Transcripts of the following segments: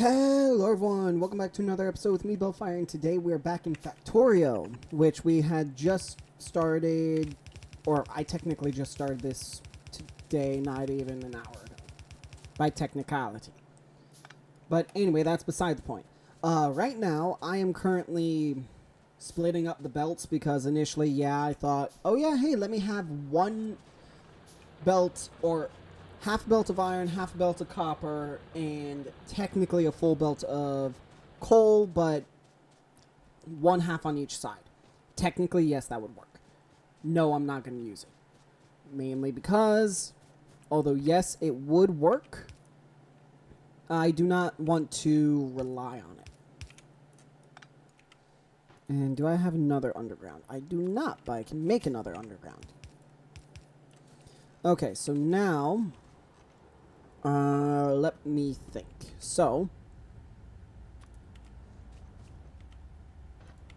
Hello everyone, welcome back to another episode with me, Baelfire, and today we're back in Factorio, which we had just started, or I technically just started this today, not even an hour ago, by technicality. But anyway, that's beside the point. Right now, I am currently splitting up the belts because initially, I thought, oh yeah, hey, let me have one belt, or half a belt of iron, half a belt of copper, and technically a full belt of coal, but one half on each side. Technically, yes, that would work. No, I'm not going to use it. Mainly because, although yes, it would work, I do not want to rely on it. And do I have another underground? I do not, but I can make another underground. Okay, so now let me think. So,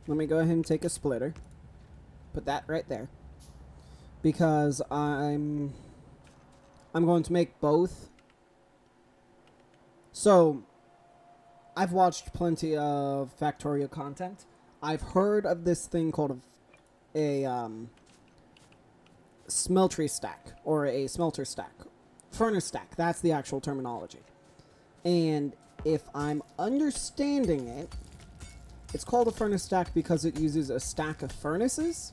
let me go ahead and take a splitter. Put that right there. Because I'm going to make both. So, I've watched plenty of Factorio content. I've heard of this thing called a smeltery stack, or a smelter stack. Furnace stack, that's the actual terminology. And if I'm understanding it, it's called a furnace stack because it uses a stack of furnaces,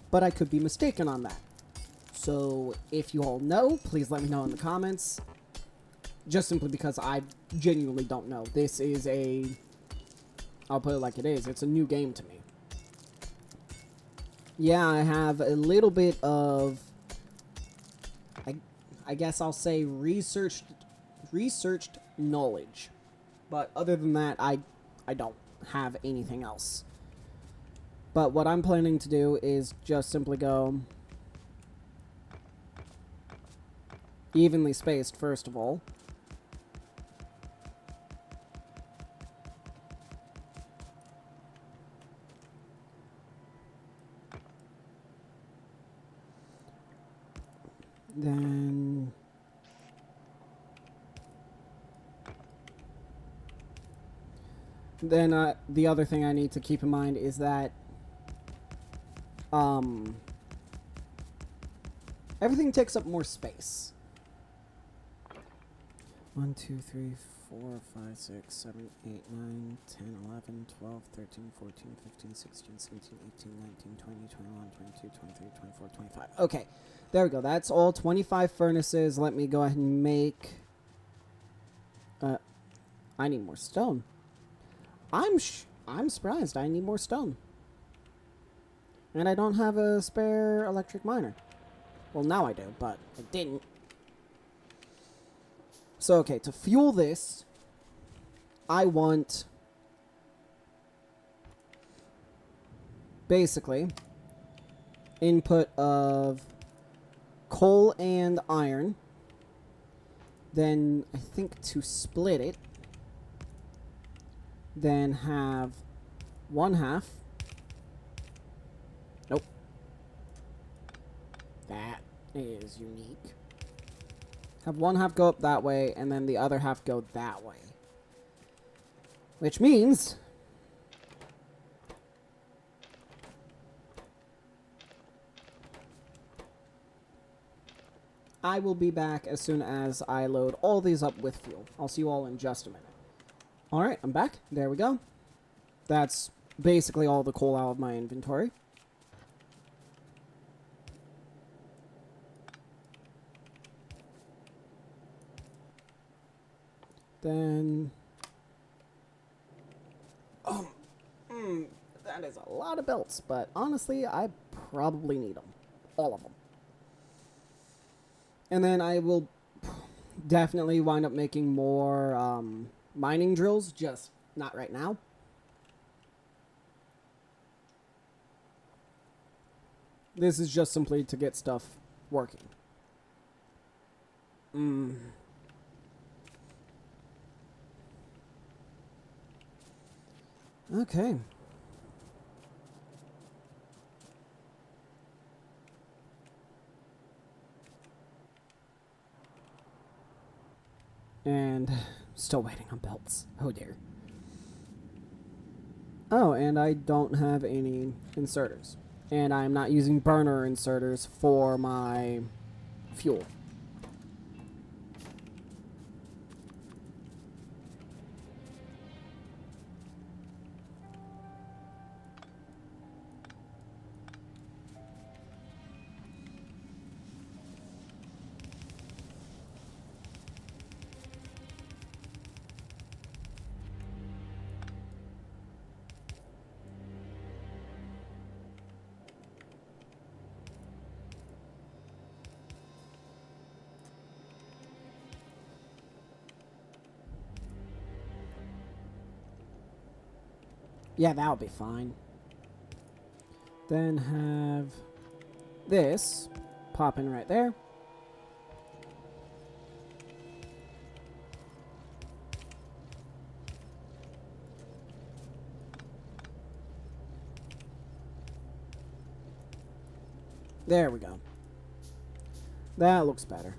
but I could be mistaken on that. So if you all know, please let me know in the comments, just simply because I genuinely don't know. This is I'll put it like it is, it's a new game to me. Yeah, I have a little bit of, I guess I'll say researched knowledge. But other than that, I don't have anything else. But what I'm planning to do is just simply go evenly spaced, first of all. Then the other thing I need to keep in mind is that everything takes up more space. 1, 2, 3, 4, 5, 6, 7, 8, 9, 10, 11, 12, 13, 14, 15, 16, 17, 18, 19, 20, 21, 22, 23, 24, 25. Okay, there we go. That's all 25 furnaces. Let me go ahead and make... I need more stone. I'm surprised I need more stone. And I don't have a spare electric miner. Well, now I do, but I didn't. So, okay, to fuel this, I want, basically, input of coal and iron. Then, I think to split it, then have one half. Nope. That is unique. Have one half go up that way, and then the other half go that way. Which means I will be back as soon as I load all these up with fuel. I'll see you all in just a minute. Alright, I'm back. There we go. That's basically all the coal out of my inventory. Then... that is a lot of belts, but honestly, I probably need them. All of them. And then I will definitely wind up making more, mining drills, just not right now. This is just simply to get stuff working. Okay. And Still waiting on belts. Oh dear. Oh, and I don't have any inserters. And I'm not using burner inserters for my fuel. Yeah, that'll be fine. Then have this pop in right there. There we go. That looks better.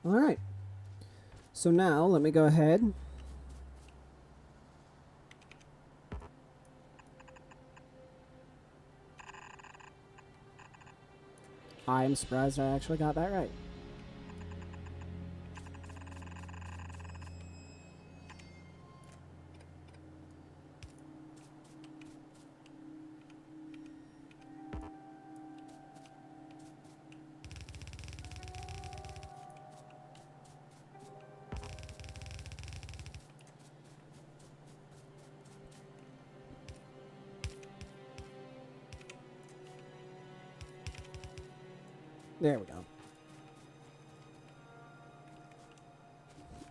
Alright. So now, let me go ahead. I'm surprised I actually got that right. There we go.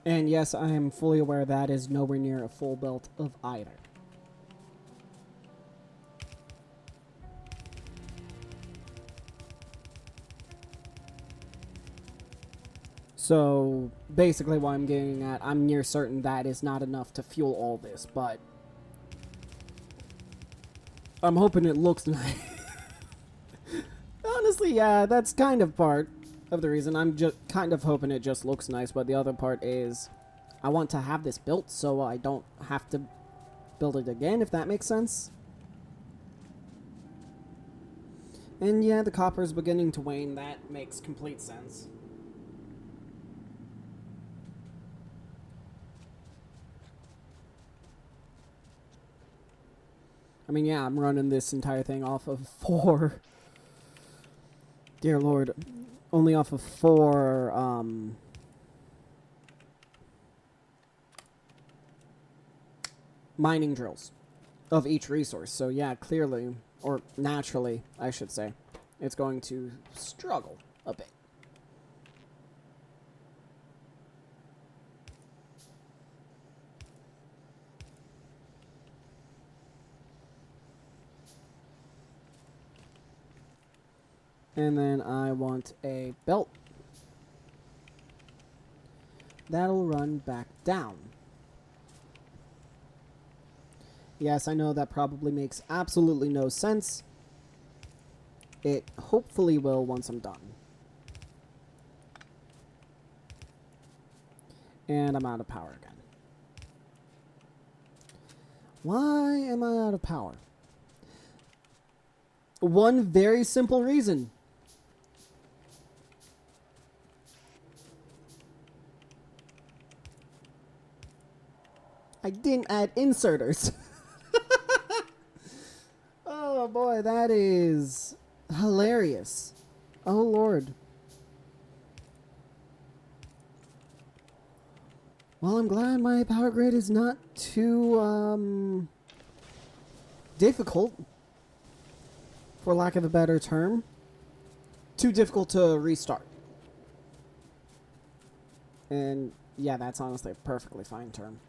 And yes, I am fully aware that is nowhere near a full belt of either. So, basically what I'm getting at, I'm near certain that is not enough to fuel all this, but I'm hoping it looks nice. Honestly, yeah, that's kind of part of the reason. I'm just kind of hoping it just looks nice, but the other part is I want to have this built so I don't have to build it again, if that makes sense. And yeah, the copper is beginning to wane. That makes complete sense. I mean, yeah, I'm running this entire thing off of 4... Dear Lord, only off of 4, mining drills of each resource. So yeah, clearly, or naturally, I should say, it's going to struggle a bit. And then I want a belt. That'll run back down. Yes, I know that probably makes absolutely no sense. It hopefully will once I'm done. And I'm out of power again. Why am I out of power? One very simple reason. I didn't add inserters. Oh boy, that is hilarious. Oh Lord. Well, I'm glad my power grid is not too difficult, for lack of a better term. Too difficult to restart. And yeah, that's honestly a perfectly fine term.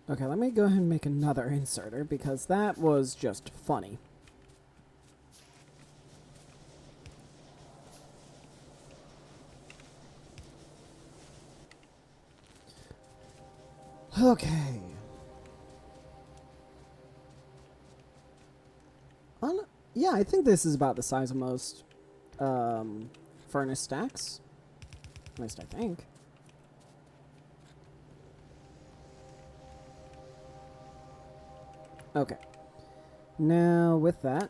Okay, let me go ahead and make another inserter because that was just funny. Okay. Yeah, I think this is about the size of most furnace stacks. At least I think. Okay. Now, with that...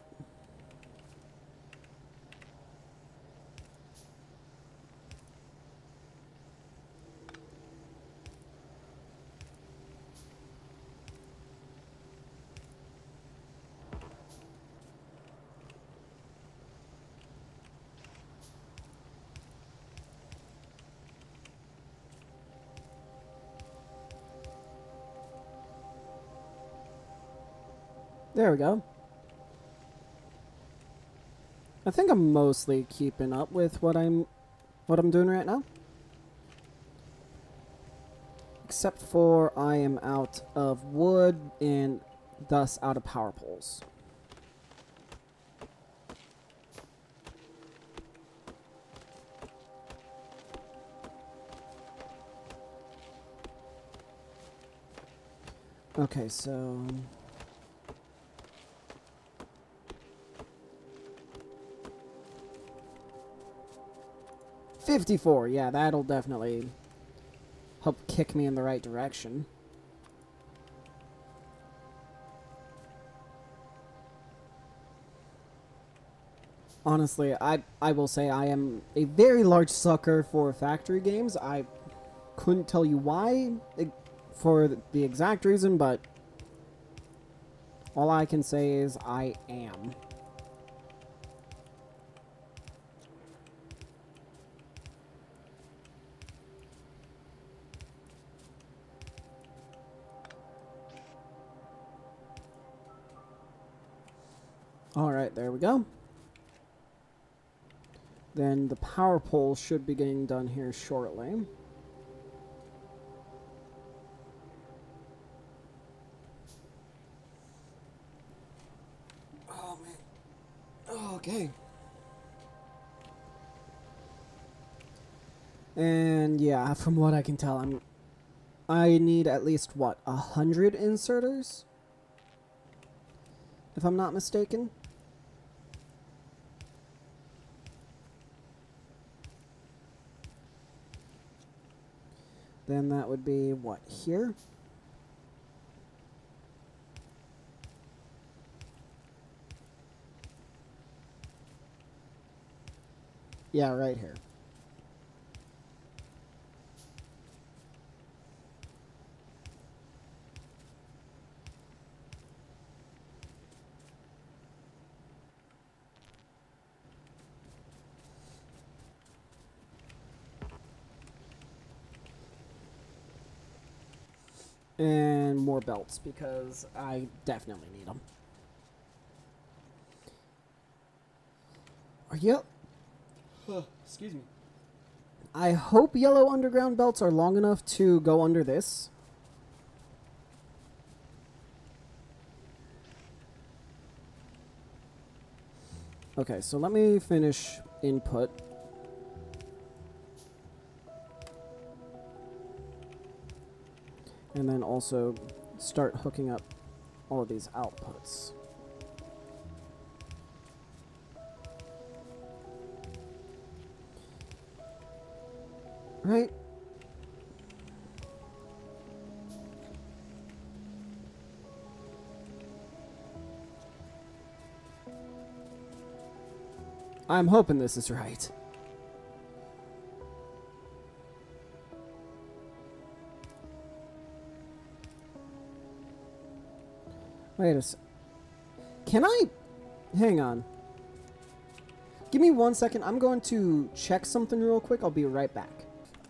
There we go. I think I'm mostly keeping up with what I'm doing right now. Except for I am out of wood and thus out of power poles. Okay, so 54, yeah, that'll definitely help kick me in the right direction. Honestly, I will say I am a very large sucker for factory games. I couldn't tell you why for the exact reason, but all I can say is I am. Alright, there we go. Then the power pole should be getting done here shortly. Oh, man. Oh, okay. And yeah, from what I can tell, I need at least, what, 100 inserters? If I'm not mistaken. Then that would be, what, here? Yeah, right here. And more belts, because I definitely need them. Are you... excuse me. I hope yellow underground belts are long enough to go under this. Okay, so let me finish input. And then also start hooking up all of these outputs. Right? I'm hoping this is right. Wait a sec. Can I... Hang on. Give me 1 second. I'm going to check something real quick. I'll be right back.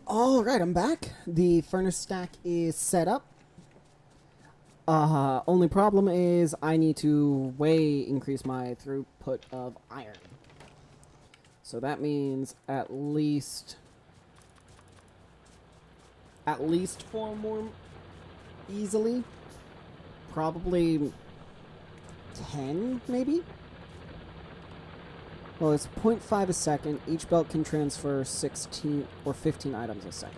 Alright, I'm back. The furnace stack is set up. Only problem is I need to way increase my throughput of iron. So that means at least 4 more easily. Probably 10, maybe? Well, it's 0.5 a second. Each belt can transfer 16 or 15 items a second.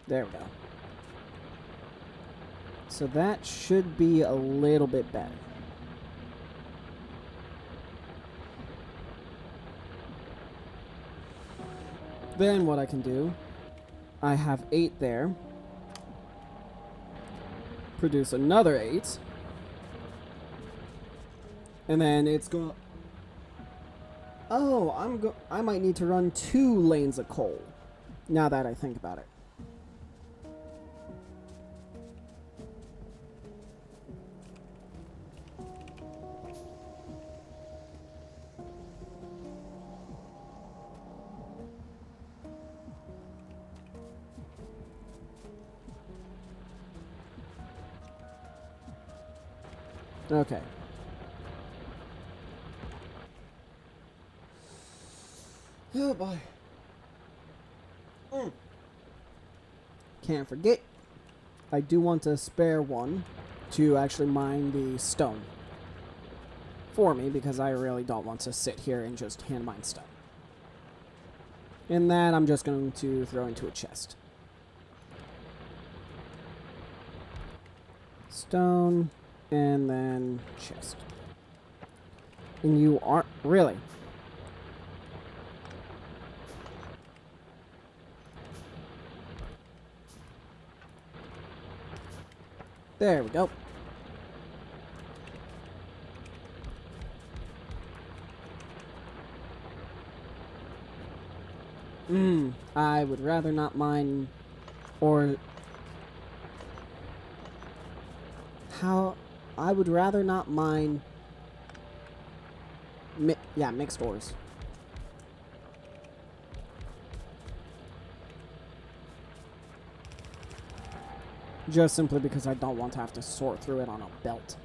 There we go. So that should be a little bit better. Then what I can do, I have 8 there. Produce another 8. And then it's going... Oh, I might need to run 2 lanes of coal. Now that I think about it. Okay. Oh boy. Can't forget, I do want to spare one to actually mine the stone for me, because I really don't want to sit here and just hand mine stone. And that I'm just going to throw into a chest. Stone, and then chest. And you aren't really. There we go. I would rather not mine, or how I would rather not mine mixed ores. Just simply because I don't want to have to sort through it on a belt.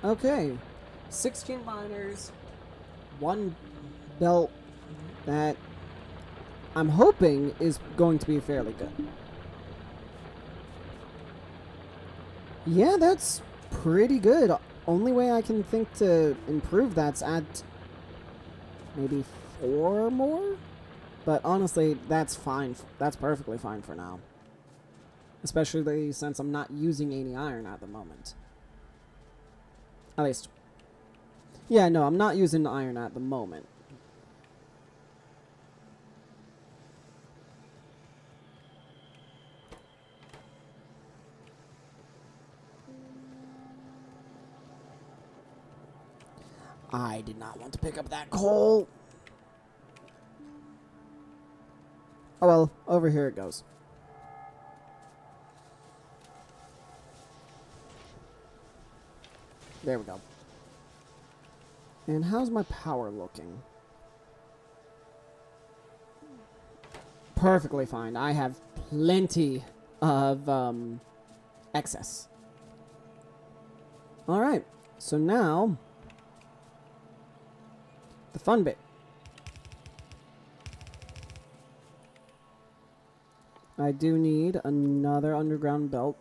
Okay, 16 miners, 1 belt that I'm hoping is going to be fairly good. Yeah, that's pretty good. Only way I can think to improve that's add maybe 4 more? But honestly, that's fine. That's perfectly fine for now. Especially since I'm not using any iron at the moment. At least. Yeah, no, I'm not using iron at the moment. I did not want to pick up that coal. Oh well, over here it goes. There we go. And how's my power looking? Perfectly fine. I have plenty of excess. Alright, so now the fun bit. I do need another underground belt.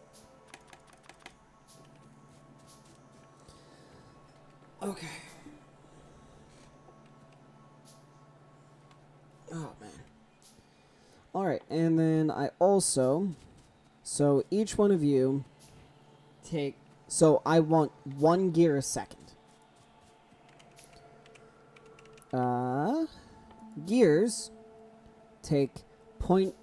Okay. Oh, man. Alright, and then I also... So, each one of you take... So, I want 1 gear a second. Gears take point...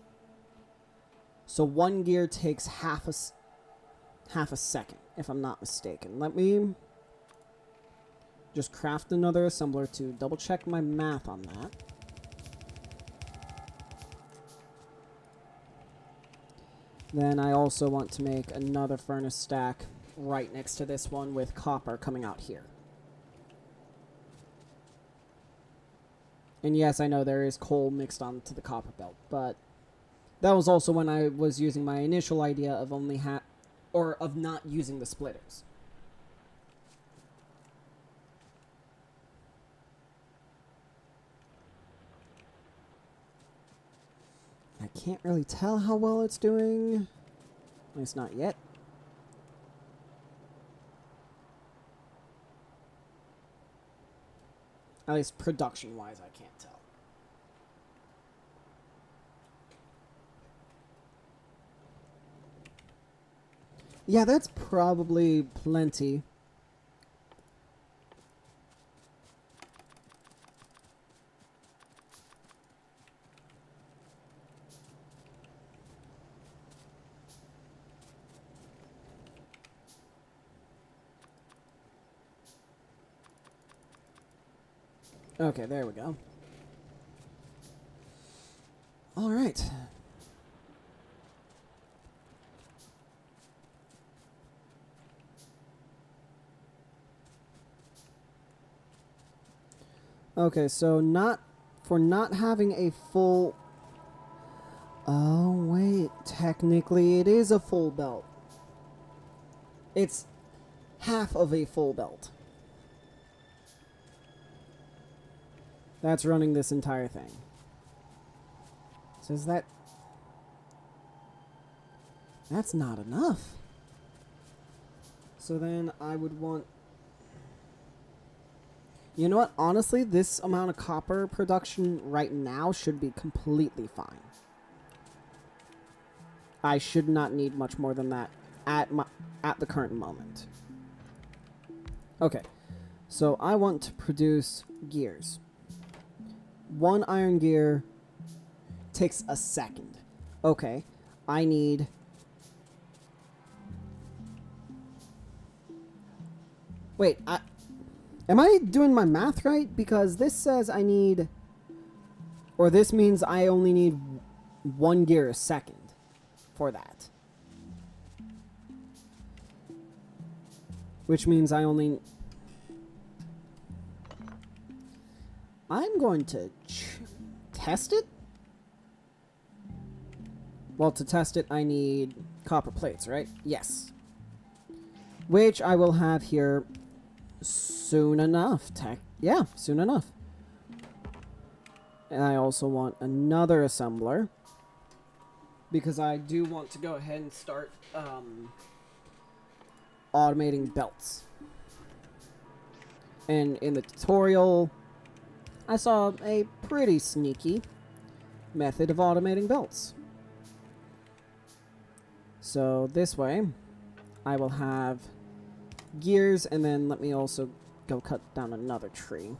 So, 1 gear takes half a second, if I'm not mistaken. Let me... just craft another assembler to double check my math on that. Then I also want to make another furnace stack right next to this one with copper coming out here. And yes, I know there is coal mixed onto the copper belt, but that was also when I was using my initial idea of only of not using the splitters. I can't really tell how well it's doing. At least not yet. At least production-wise, I can't tell. Yeah, that's probably plenty. Okay, there we go. All right. Okay, so not having a full... Oh, wait. Technically, it is a full belt. It's half of a full belt. That's running this entire thing. So is that... That's not enough. So then I would want... You know what? Honestly, this amount of copper production right now should be completely fine. I should not need much more than that at the current moment. Okay. So I want to produce gears. 1 iron gear takes a second. Okay. I need... Wait, am I doing my math right? Because this says I need... Or this means I only need 1 gear a second for that. Which means I only... I'm going to test it? Well, to test it, I need copper plates, right? Yes. Which I will have here soon enough. Yeah, soon enough. And I also want another assembler, because I do want to go ahead and start automating belts. And in the tutorial, I saw a pretty sneaky method of automating belts. So this way, I will have gears, and then let me also go cut down another tree.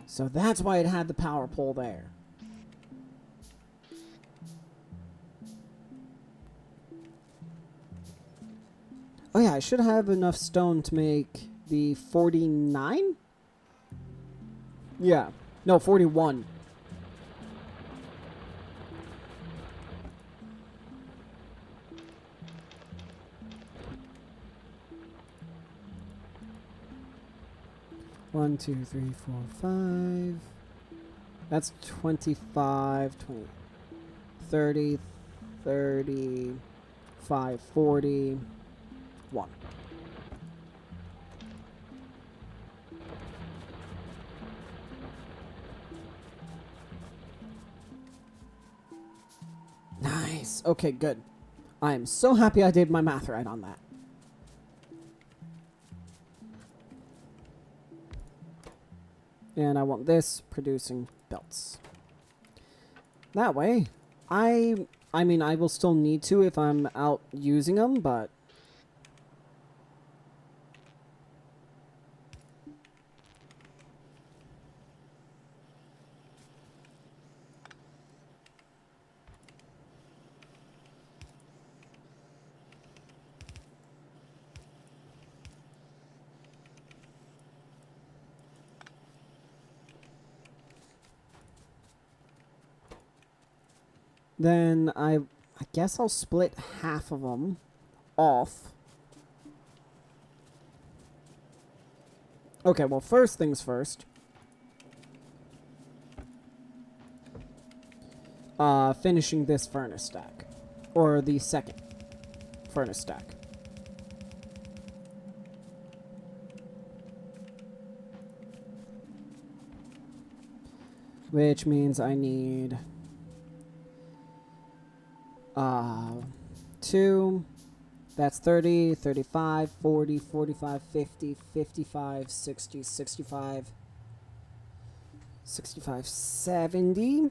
So that's why it had the power pole there. Oh yeah, I should have enough stone to make the 49? Yeah. No, 41. One, 2, 3, 4, 5. That's 25, 20, 30, 35, 40, 1. Nice. Okay, good. I am so happy I did my math right on that. And I want this producing belts. That way, I mean, I will still need to if I'm out using them, but... Then I guess I'll split half of them off. Okay, well, first things first. Finishing this furnace stack. Or the second furnace stack. which means I need 2. That's 30, 35, 40, 45, 50, 55, 60, 65, 65, 70,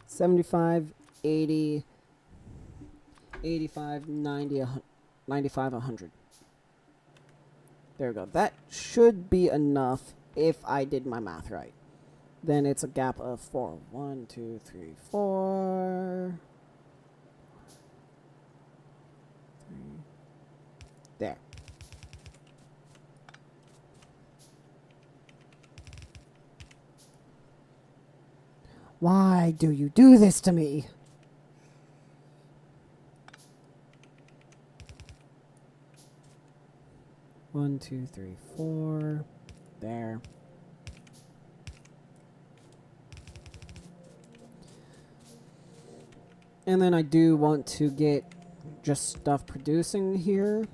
75, 80, 85, 90, 95, 100. There we go. That should be enough if I did my math right. Then it's a gap of 4. 1, 2, 3, 4. There. Why do you do this to me? One, 2, 3, 4. There. And then I do want to get just stuff producing here.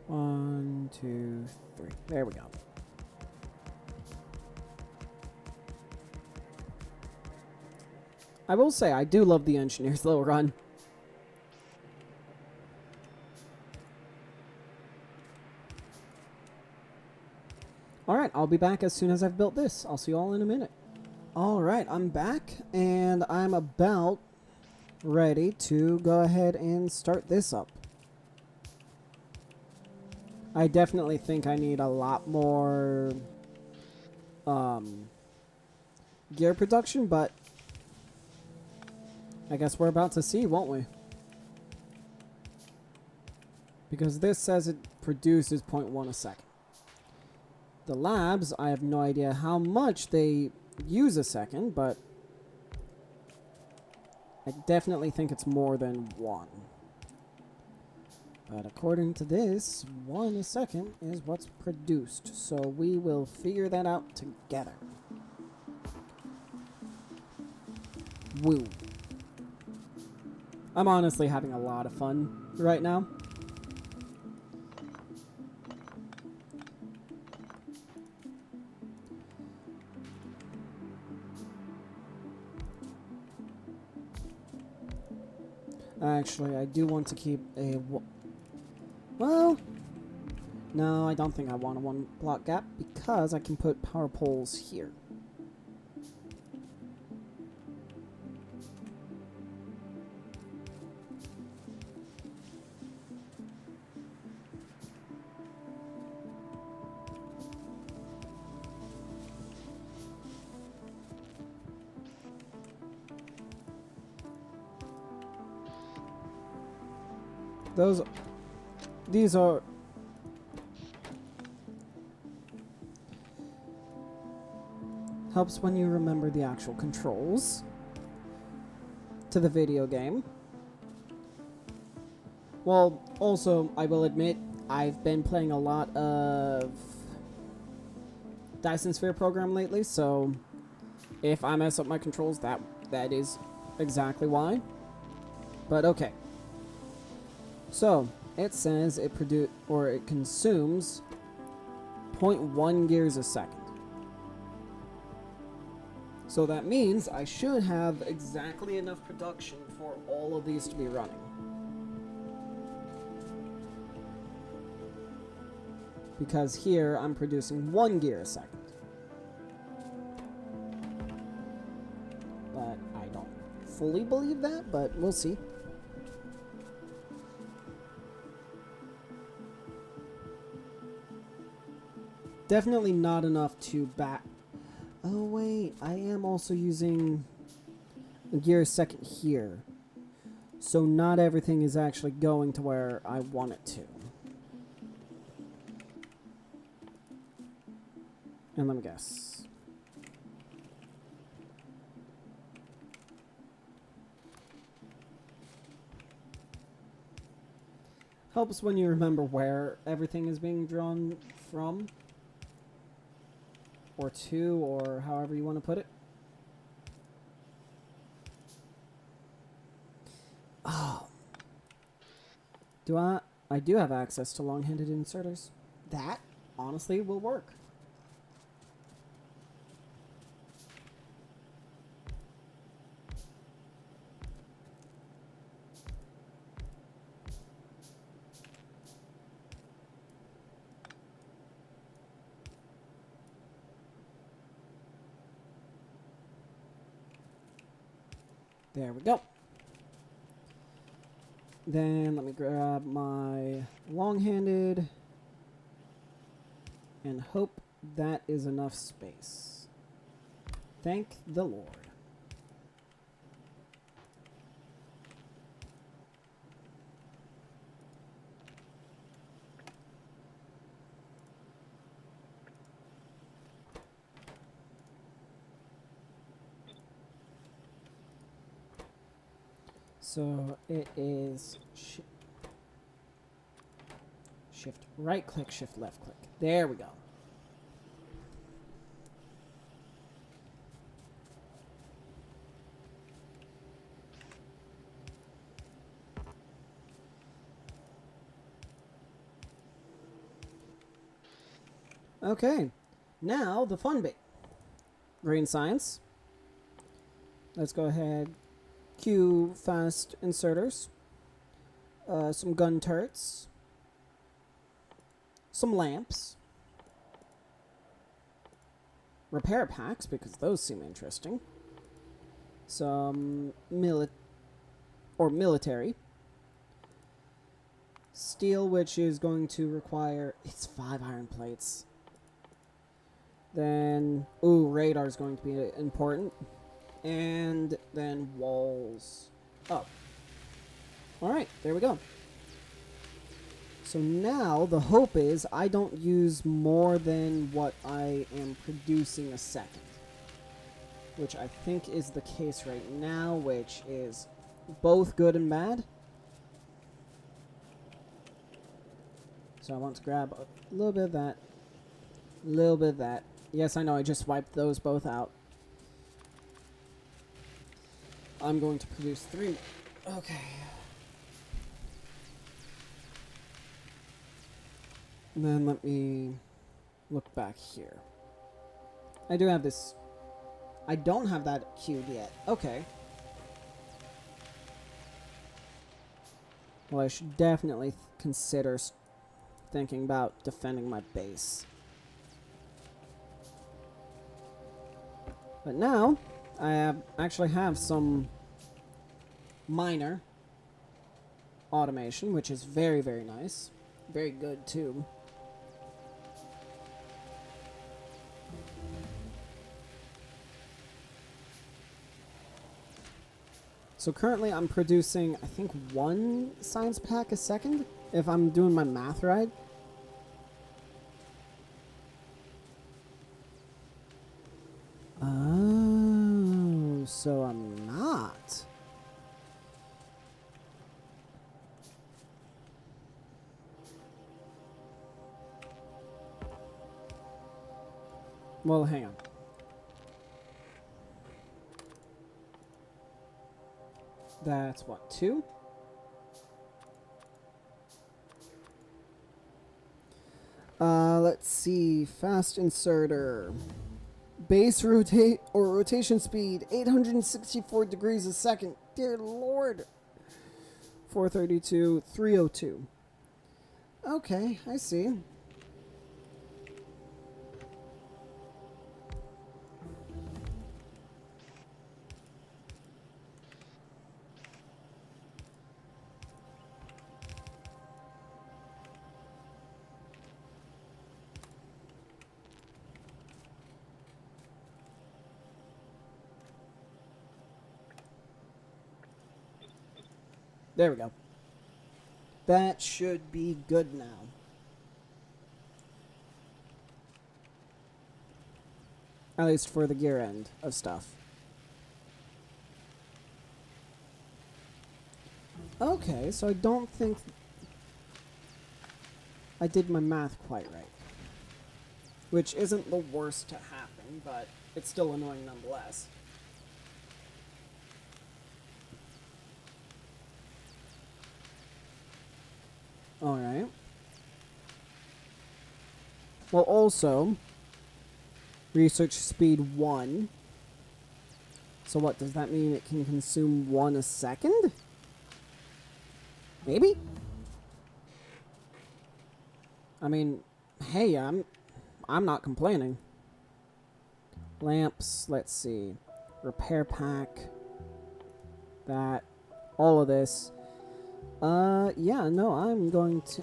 One, 2, 3. There we go. I will say, I do love the engineer's little run. Alright, I'll be back as soon as I've built this. I'll see you all in a minute. Alright, I'm back, and I'm about ready to go ahead and start this up. I definitely think I need a lot more gear production, but I guess we're about to see, won't we? Because this says it produces 0.1 a second. The labs, I have no idea how much they use a second, but I definitely think it's more than 1. But according to this, 1 a second is what's produced. So we will figure that out together. Woo. I'm honestly having a lot of fun right now. Actually, I do want to keep a... Well, no, I don't think I want a 1 block gap because I can put power poles here. These are helps when you remember the actual controls to the video game. Well, also, I will admit, I've been playing a lot of Dyson Sphere program lately, so if I mess up my controls, that is exactly why. But okay. So, it says it consumes 0.1 gears a second. So that means I should have exactly enough production for all of these to be running. Because here I'm producing 1 gear a second. But I don't fully believe that, but we'll see. Definitely not enough to back. Oh wait, I am also using a gear a second here. So not everything is actually going to where I want it to. And let me guess. Helps when you remember where everything is being drawn from. Or to, or however you want to put it. Oh. I do have access to long-handed inserters. That, honestly, will work. There we go. Then let me grab my long-handed and hope that is enough space. Thank the Lord. So it is shift right click, shift left click. There we go. Okay, now the fun bit. Green science. Let's go ahead. Cue fast inserters. Some gun turrets. Some lamps. Repair packs, because those seem interesting. Some military. Steel, which is going to require... It's 5 iron plates. Then... Ooh, radar is going to be important. And then walls up. Alright, there we go. So now the hope is I don't use more than what I am producing a second. Which I think is the case right now, which is both good and bad. So I want to grab a little bit of that. A little bit of that. Yes, I know, I just wiped those both out. I'm going to produce 3. Okay. And then let me look back here. I do have this. I don't have that queued yet. Okay. Well, I should definitely consider thinking about defending my base. But now, I actually have some minor automation, which is very, very nice. Very good, too. So currently I'm producing, I think, 1 science pack a second, if I'm doing my math right. Oh, so I'm not. Well, hang on. That's what, 2? Let's see. Fast inserter. Base rotation speed 864 degrees a second. Dear Lord. 432, 302. Okay, I see. There we go. That should be good now. At least for the gear end of stuff. Okay, so I don't think I did my math quite right. Which isn't the worst to happen, but it's still annoying nonetheless. Alright. Well, also, research speed 1. So what, does that mean it can consume 1 a second? Maybe? I mean, hey, I'm not complaining. Lamps, let's see. Repair pack. That. All of this. Yeah, no, I'm going to...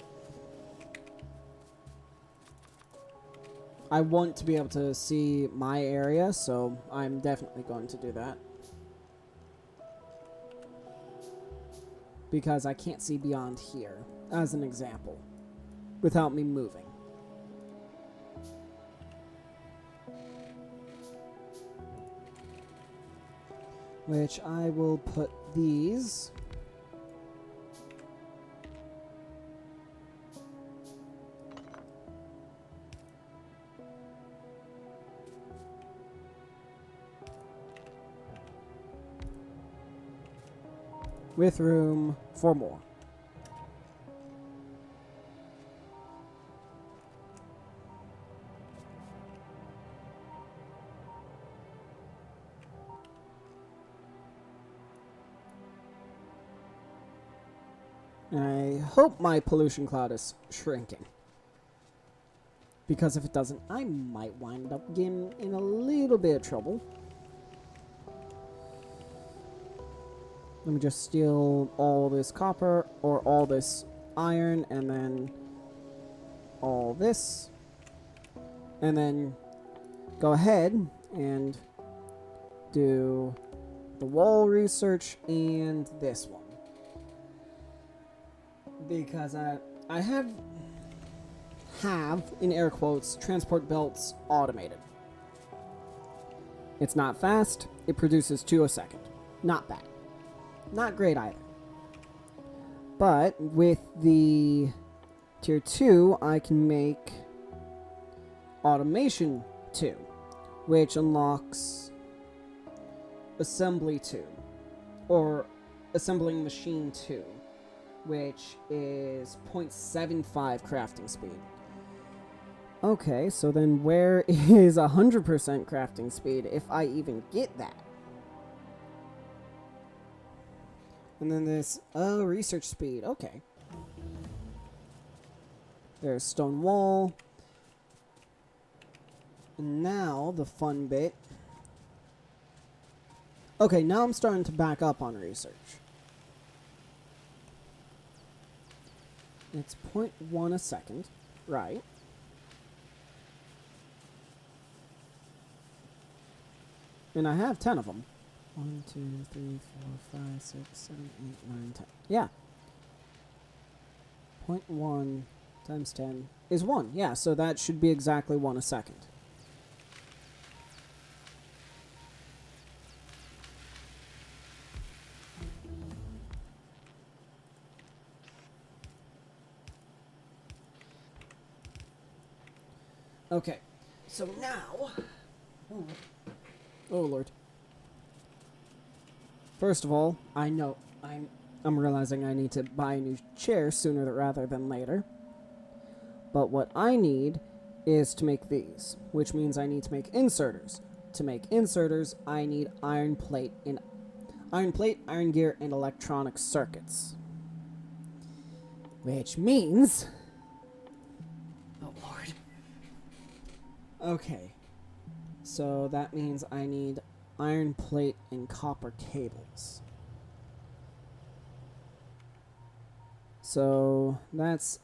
I want to be able to see my area, so I'm definitely going to do that. Because I can't see beyond here, as an example, without me moving. Which I will put these... with room for more. I hope my pollution cloud is shrinking. Because if it doesn't, I might wind up getting in a little bit of trouble. Let me just steal all this copper, or all this iron, and then all this. And then go ahead and do the wall research and this one. Because I have, in air quotes, transport belts automated. It's not fast. It produces 2 a second. Not bad. Not great either. But with the tier 2, I can make automation 2, which unlocks assembly 2, or assembling machine 2, which is 0.75 crafting speed. Okay, so then where is 100% crafting speed if I even get that? And then this, research speed. Okay. There's stone wall. And now, the fun bit. Okay, now I'm starting to back up on research. It's 0.1 a second. Right. And I have 10 of them. 1, 2, 3, 4, 5, 6, 7, 8, 9, 10. Yeah. 0.1 times 10 is 1. Yeah, so that should be exactly 1 a second. Okay, so now... Oh, Lord. First of all, I know I'm realizing I need to buy a new chair sooner rather than later. But what I need is to make these, which means I need to make inserters. To make inserters, I need iron plate, iron gear, and electronic circuits. Which means... Oh, Lord. Okay. So that means I need iron plate and copper cables. So that's...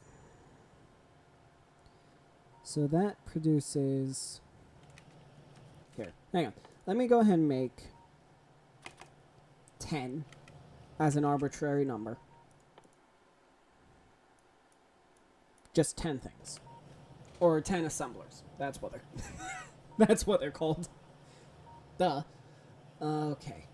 So that produces... Here, hang on. Let me go ahead and make 10 as an arbitrary number. Just 10 things. Or 10 assemblers. That's what they're... That's what they're called. Duh. Okay.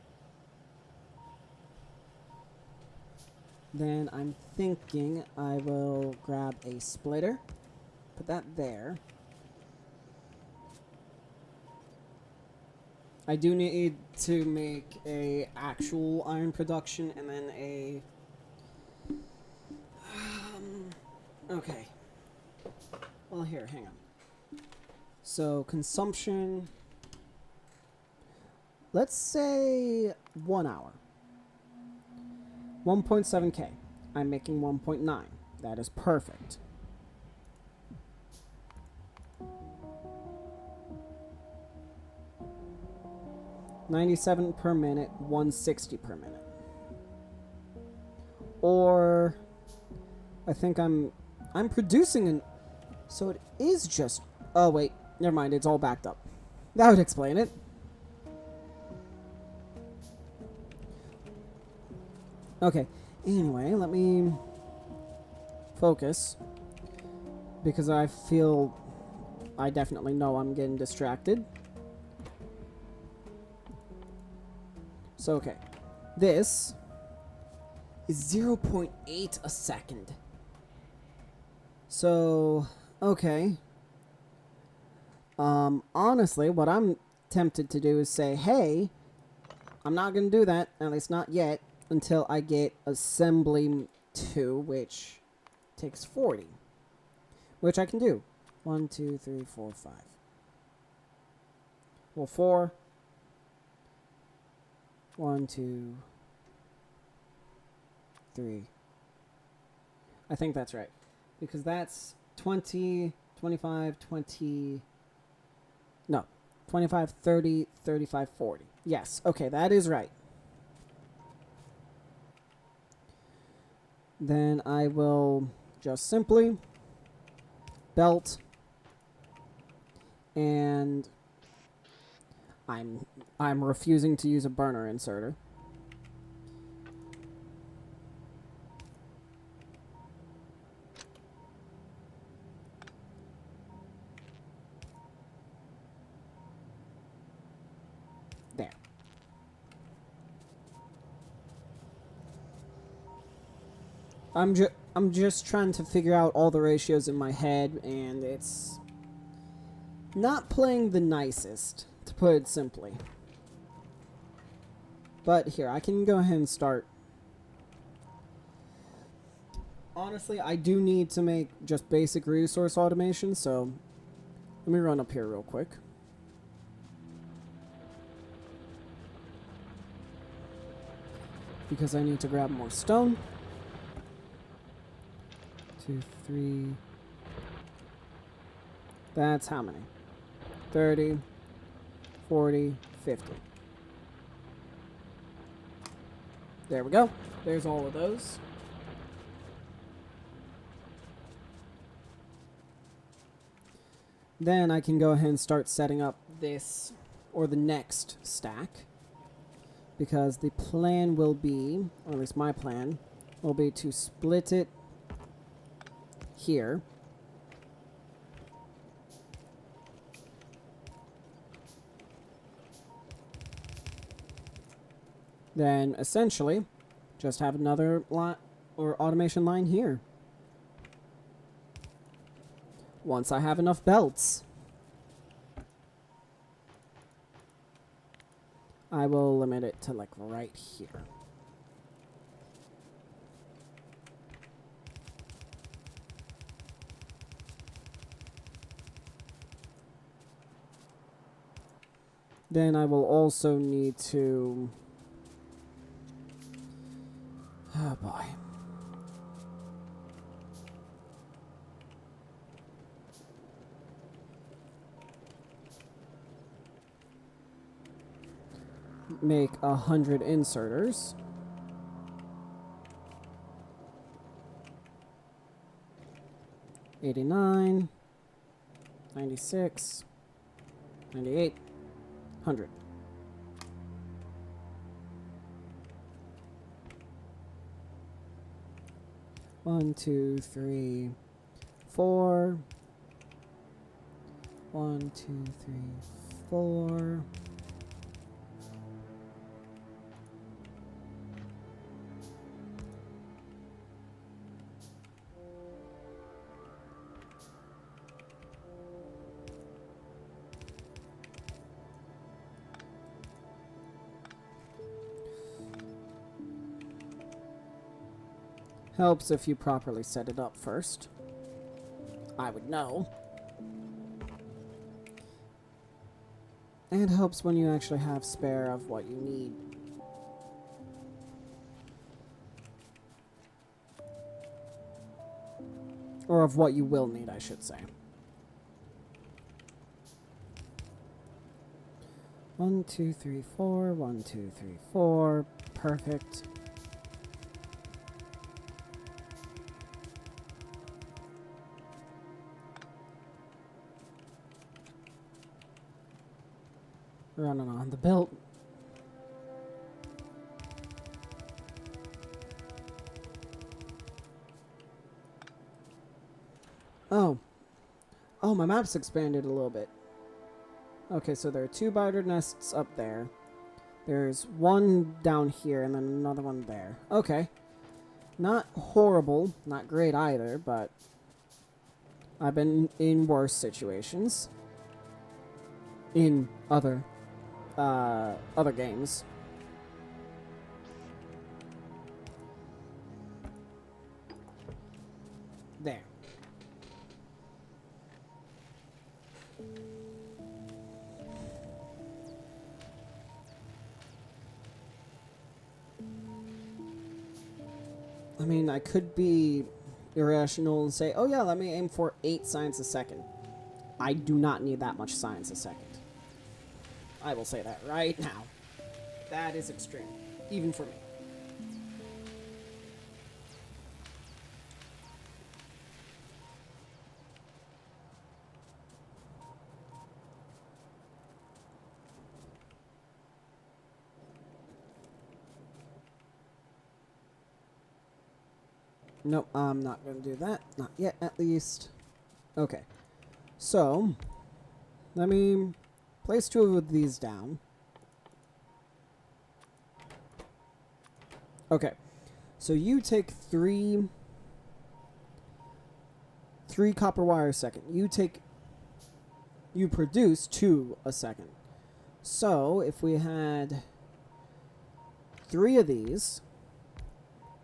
Then I'm thinking I will grab a splitter. Put that there. I do need to make a actual iron production and then a... okay. Well, here, hang on. So, consumption... let's say 1 hour. 1.7k. I'm making 1.9. That is perfect. $97 per minute, 160 per minute. Or I think I'm producing an... so it is just... oh wait, never mind, it's all backed up. That would explain it. Okay, anyway, let me focus, because I feel... I definitely know I'm getting distracted. So, okay. This is 0.8 a second. So, okay. Honestly, what I'm tempted to do is say, hey, I'm not going to do that, at least not yet, until I get assembly 2, which takes 40. Which I can do. 1, 2, 3, 4, 5. Well, 4. 1, 2, 3. I think that's right. Because that's 20, 25, 20... no. 25, 30, 35, 40. Yes. Okay, that is right. Then I will just simply belt, and I'm refusing to use a burner inserter. There. I'm just trying to figure out all the ratios in my head, and it's not playing the nicest, to put it simply. But here, I can go ahead and start. Honestly, I do need to make just basic resource automation, so let me run up here real quick. Because I need to grab more stone. 2, 3. That's how many? 30, 40, 50. There we go. There's all of those. Then I can go ahead and start setting up this, or the next stack. Because the plan will be, or at least my plan, will be to split it here. Then essentially just have another line or automation line here. Once I have enough belts, I will limit it to like right here. Then I will also need to... oh boy. Make 100 inserters. $89, $96, $98, $100. One, two, three, 4, 1, 2, 3, 4. Helps if you properly set it up first. I would know. And helps when you actually have spare of what you need. Or of what you will need, I should say. 1, 2, 3, 4. 1, 2, 3, 4. Perfect. Running on the belt. Oh. Oh, my map's expanded a little bit. Okay, so there are 2 biter nests up there. There's one down here and then another one there. Okay. Not horrible, not great either, but I've been in worse situations. In other games. There. I mean, I could be irrational and say, oh yeah, let me aim for 8 science a second. I do not need that much science a second. I will say that right now. That is extreme, even for me. Nope, I'm not going to do that. Not yet, at least. Okay. So, let me place 2 of these down. Okay. So you take 3 copper wire a second. You produce 2 a second. So, if we had 3 of these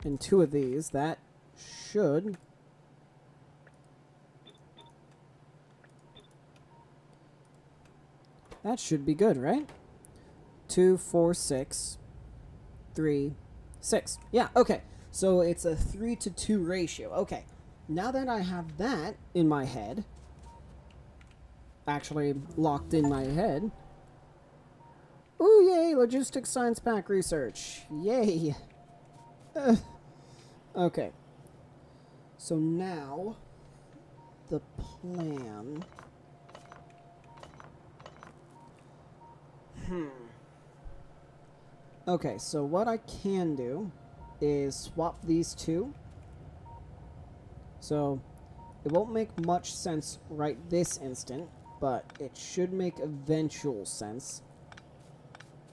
and 2 of these, that should be good, right? 2, 4, 6, 3, 6. Yeah, okay. So it's a 3-to-2 ratio. Okay. Now that I have that in my head, actually locked in my head. Ooh, yay, logistics science pack research. Yay. Okay. So now, the plan. Okay, so what I can do is swap these 2. So, it won't make much sense right this instant, but it should make eventual sense.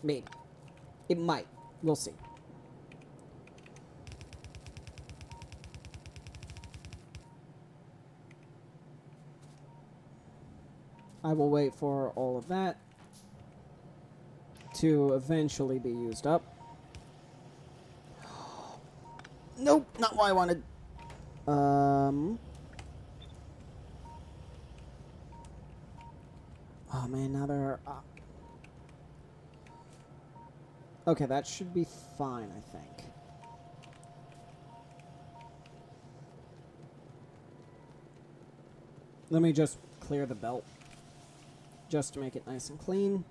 Maybe. It might. We'll see. I will wait for all of that to eventually be used up. Nope, not what I wanted. Oh man, now there are... Okay, that should be fine, I think. Let me just clear the belt. Just to make it nice and clean.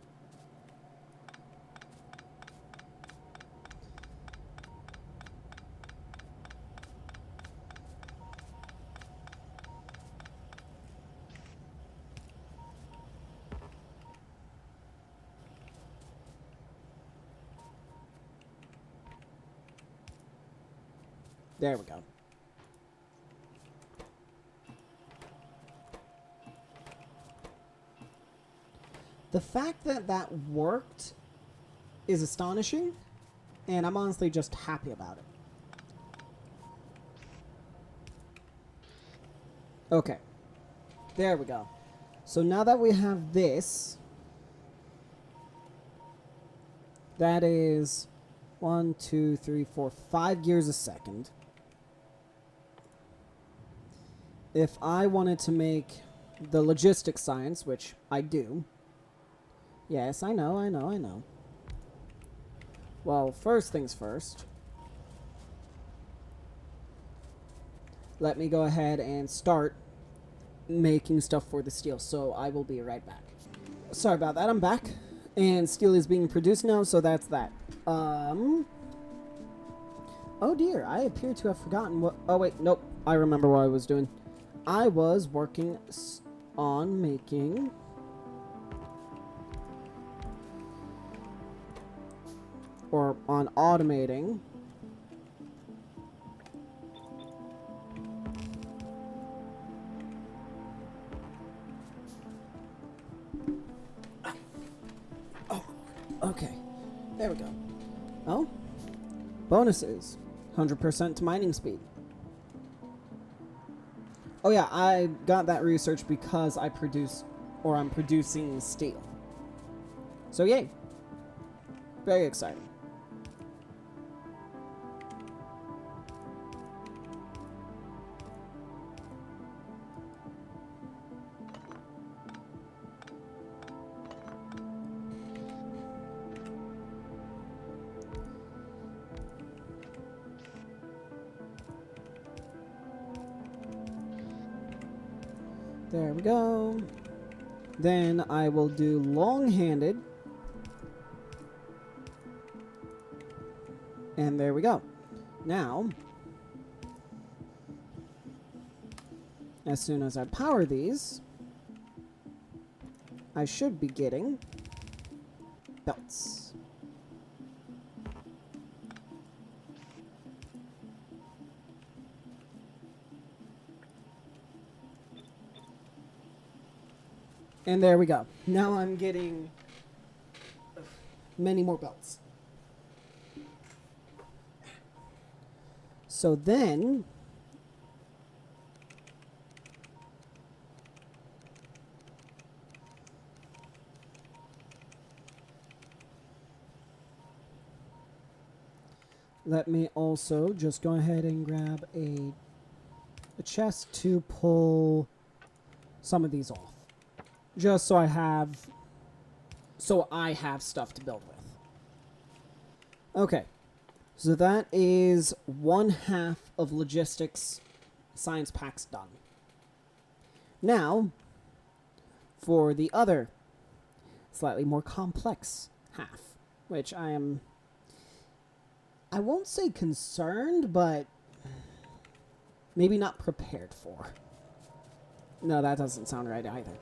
There we go. The fact that that worked is astonishing, and I'm honestly just happy about it. Okay. There we go. So now that we have this, that is 1, 2, 3, 4, 5 gears a second. If I wanted to make the logistics science, which I do. Yes, I know. Well, first things first. Let me go ahead and start making stuff for the steel, so I will be right back. Sorry about that, I'm back. And steel is being produced now, so that's that. Oh dear, I appear to have forgotten what... Oh wait, nope, I remember what I was doing. I was working on making... or on automating... Okay, there we go. Oh, bonuses. 100% to mining speed. Oh yeah, I got that research because I'm producing steel. So yay. Very exciting. There we go. Then I will do long-handed. And there we go. Now, as soon as I power these, I should be getting belts. And there we go. Now I'm getting many more belts. So then... let me also just go ahead and grab a chest to pull some of these off. Just so I have stuff to build with. Okay, so that is 1/2 of logistics science packs done. Now, for the other, slightly more complex half, which I won't say concerned, but maybe not prepared for. No, that doesn't sound right either.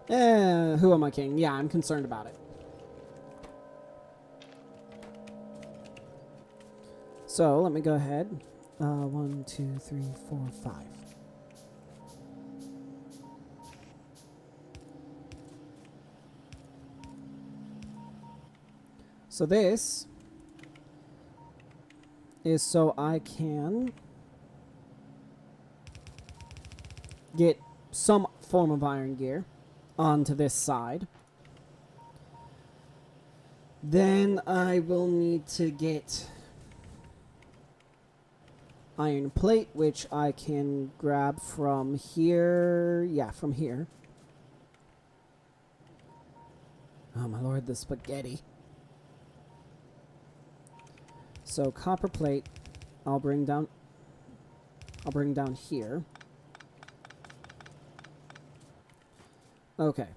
Who am I king? Yeah, I'm concerned about it. So, let me go ahead. 1, 2, 3, 4, 5. So this is so I can get some form of iron gear onto this side. Then I will need to get iron plate, which I can grab from here. Yeah, from here. Oh my lord, the spaghetti. So copper plate, I'll bring down here. Okay.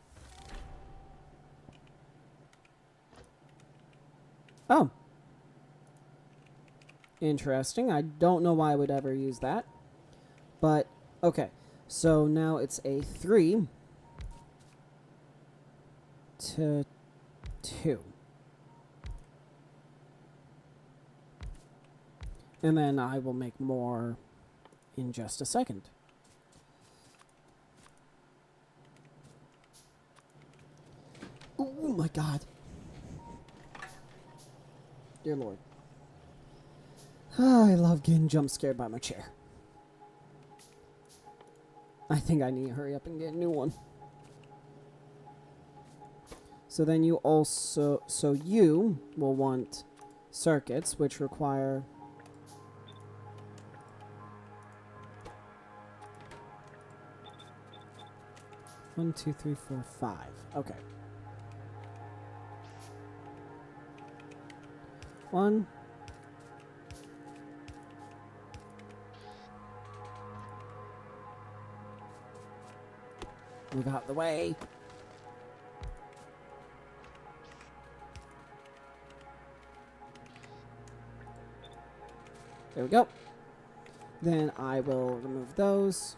Oh. Interesting. I don't know why I would ever use that. But, okay. So now it's a 3 to 2. And then I will make more in just a second. my god. Dear Lord. I love getting jump scared by my chair. I think I need to hurry up and get a new one. So then you also... So you will want circuits, which require... 1, 2, 3, 4, 5. Okay. 1. Move out the way. There we go. Then I will remove those.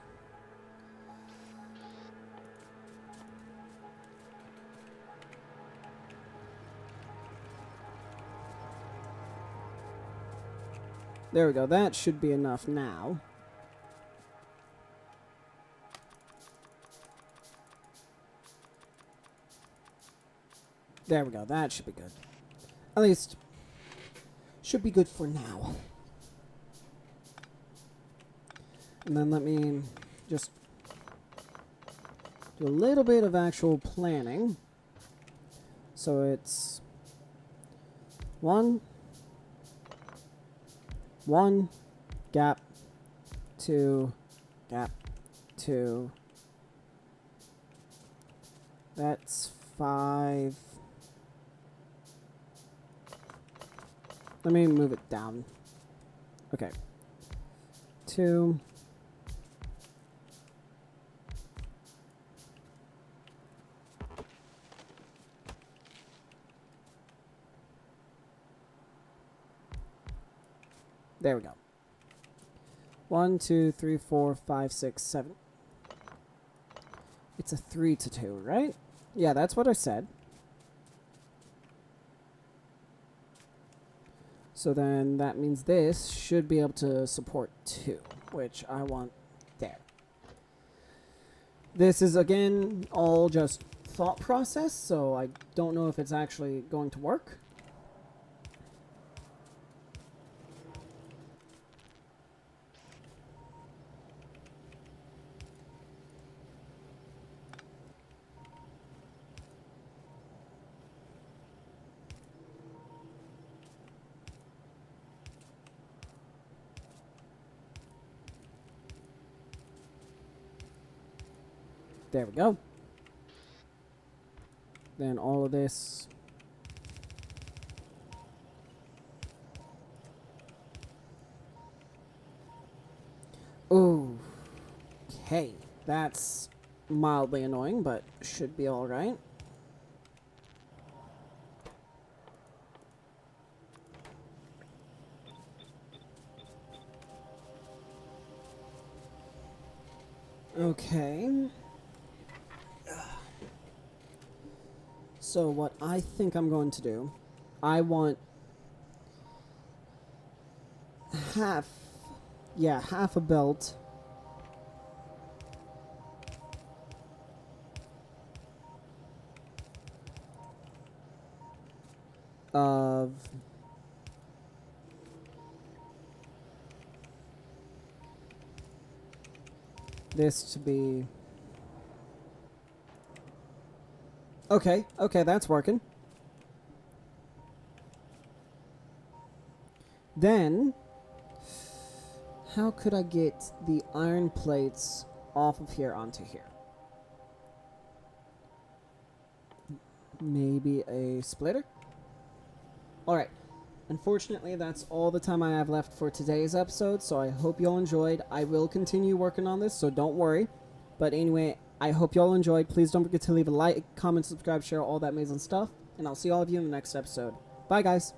There we go. That should be enough now. There we go. That should be good. At least, should be good for now. And then let me just do a little bit of actual planning. So it's 1, gap, 2, gap, 2. That's 5. Let me move it down. Okay. 2. There we go. 1, 2, 3, 4, 5, 6, 7. It's a 3 to 2, right? Yeah, that's what I said. So then that means this should be able to support 2, which I want there. This is, again, all just thought process, so I don't know if it's actually going to work. There we go. Then all of this. Ooh. Okay. That's mildly annoying, but should be alright. Okay. So what I think I'm going to do, I want half a belt of this to be... Okay, that's working. Then, how could I get the iron plates off of here onto here? Maybe a splitter? Alright, unfortunately that's all the time I have left for today's episode, so I hope you all enjoyed. I will continue working on this, so don't worry. But anyway, I hope you all enjoyed. Please don't forget to leave a like, comment, subscribe, share, all that amazing stuff. And I'll see all of you in the next episode. Bye, guys.